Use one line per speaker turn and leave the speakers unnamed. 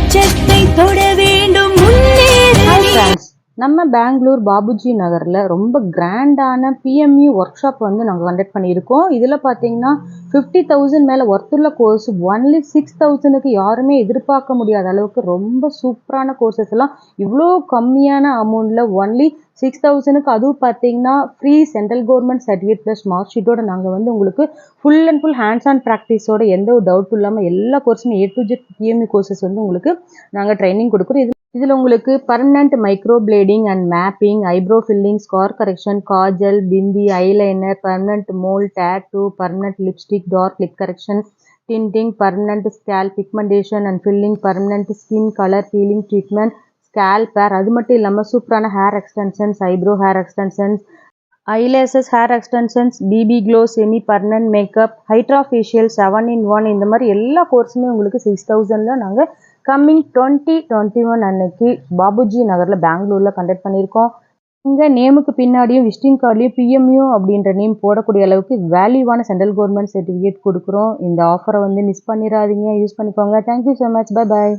உச்சத்தை தொட வேண்டும் முன்னேற.
நம்ம பெங்களூர் பாபுஜி நகரில் ரொம்ப கிராண்டான பிஎம்இ ஒர்க் ஷாப் வந்து நாங்கள் கண்டக்ட் பண்ணியிருக்கோம். இதில் பார்த்தீங்கன்னா 50,000 மேலே ஒர்த்துள்ள கோர்ஸ் ஒன்லி 6,000க்கு யாருமே எதிர்பார்க்க முடியாத அளவுக்கு ரொம்ப சூப்பரான கோர்சஸ் எல்லாம் இவ்வளோ கம்மியான அமௌண்ட்டில் ஒன்லி 6,000க்கு, அதுவும் பார்த்தீங்கன்னா free central government certificate plus mark ஷீட்டோட நாங்கள் வந்து உங்களுக்கு full and full hands on ப்ராக்டிஸோட எந்த ஒரு டவுட்டும் இல்லாமல் எல்லா கோர்ஸுமே A to Z PME courses வந்து உங்களுக்கு நாங்கள் ட்ரைனிங் கொடுக்குறோம். இதில் உங்களுக்கு permanent microblading and mapping, eyebrow filling, scar correction, kajal, bindi, eyeliner, permanent mole, tattoo, permanent lipstick, dark lip correction, tinting, permanent scalp pigmentation and filling, permanent skin colour peeling treatment, scalp hair, அது மட்டும் இல்லாமல் சூப்பரான hair extensions, eyebrow hair extensions, eyelashes hair extensions, BB glow, semi permanent makeup, hydra facial, 7-in-1, இந்த மாதிரி எல்லா கோர்ஸுமே உங்களுக்கு 6,000ல் நாங்கள் coming 2021 அன்னைக்கு பாபுஜி நகரில் பெங்களூரில் கண்டக்ட் பண்ணியிருக்கோம். இங்கே நேமுக்கு பின்னாடியும் விசிட்டிங் கார்ட்லேயும் பிஎம்யூ அப்படின்ற நேம் போடக்கூடிய அளவுக்கு வேல்யூவான சென்ட்ரல் கவர்மெண்ட் சர்டிஃபிகேட் கொடுக்குறோம். இந்த ஆஃபரை வந்து மிஸ் பண்ணிடாதீங்க, யூஸ் பண்ணிக்கோங்க. Thank you so much. Bye bye.